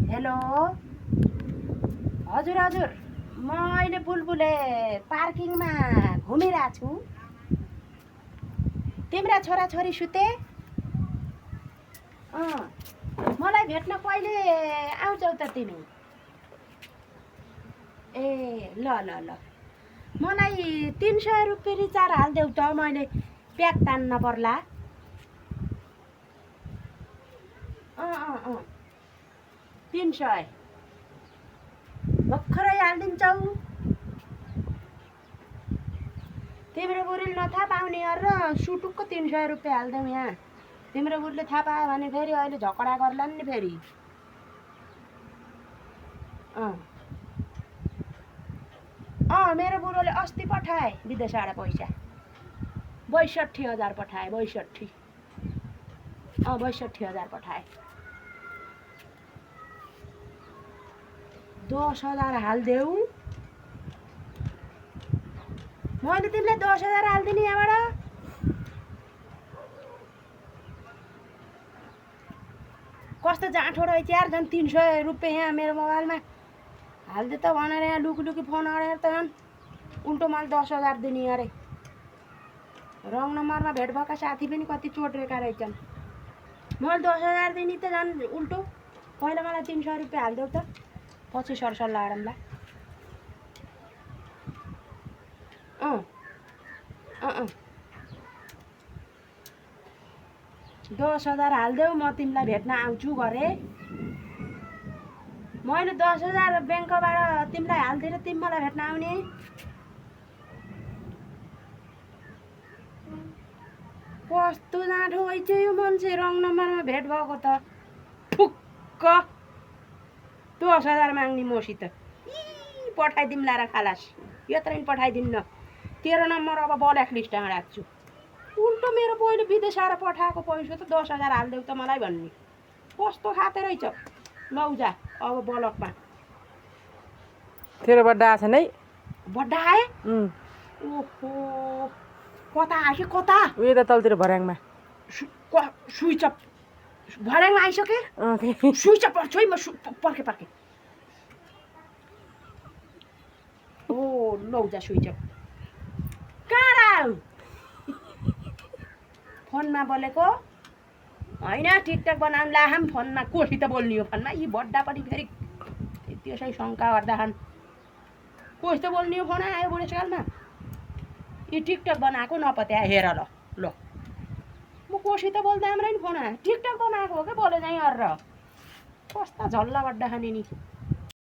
Hello हजुर हजुर म अहिले बुलबुले पार्किङमा घुमिरहेको छु। तिम्रा छोराछोरी सुते? मलाई भेट्न कहिले आउँछौ त तिमी? ए ल ल ल मलाई 300 रुपियाँ रिचार्ज हालिदेऊ त, मैले प्याक तान्न पर्ला। 300 भर्खरै हालिदिन्छौ। तिम्रो बुढीले नथाहा पाउने र सुटुक्क 300 रुपियाँ हालिदेऊ यहाँ। तिम्रो बुढीले थाहा पायो भने फेरि अहिले झगडा गर्ला नि फेरि। मेरो बुढोले अस्ति पठाए विदेशबाट पैसा 62,000 पठाए। 62,000 पठाए। 10,000 हालिदेऊ। मैले तिमीलाई 10,000 हालिदिने यहाँबाट। कस्तो जाँठो रहेछ यार, झन् 300 रुपियाँ यहाँ मेरो मोबाइलमा हालिदिए त भनेर यहाँ लुकी फोन अडेर त झन् उल्टो मैले 10,000 दिने अरे। रङ नम्बरमा भेट भएका साथी पनि कति चोट्रेका रहेछन्। मैले 10,000 दिने त झन् उल्टो। पहिला मलाई 300 रुपियाँ हालिदेऊ त, पछि सरसल्लाह गरौँला। 10,000 हालिदेऊ, म तिमीलाई भेट्न आउँछु गरे। मैले 10,000 ब्याङ्कबाट तिमीलाई हालिदिएर तिमी मलाई भेट्न आउने। कस्तो जाँठो भइछ यो मान्छे, रङ नम्बरमा भेट भएको त ठुक्क 10,000 माग्ने मसित। पठाइदिउँला र खालास, यत्रो नि पठाइदिन्न। 13 नम्बर अब ब्ल्याक लिस्टमा राख्छु। उल्टो मेरो पहिले विदेश आएर पठाएको पैसा त 10,000 हालिदेऊ त मलाई भन्ने। कस्तो खाते रहेछ। लौ जा अब ब्लकमा। तेरो बड्डा आछ नै? बड्डा आए? ओहो, कता आयो कि कता? उयो त तलतिर भर्याङमा। स्विच अफ भर्याङमा आइसके? स्विच अफ पर्छु है म। पर्खे। ओ लौ जा स्विच अफ। कहाँ फोनमा बोलेको होइन, टिकटक बनाउनु लाहाम फोनमा। कोसित बोल्ने हो फोनमा? यी बड्डा पनि फेरि त्यसै शङ्का गर्दा कोसित बोल्ने हो फोन आयो बुढेसकालमा। यी टिकटक बनाएको नपत्या हेर ल म कोसित बोल्दा हाम्रो नि फोन आयो। टिकटक बनाएको हो क्या बोले चाहिँ गरेर। कस्ता झल्ला बड्डा खाने नि।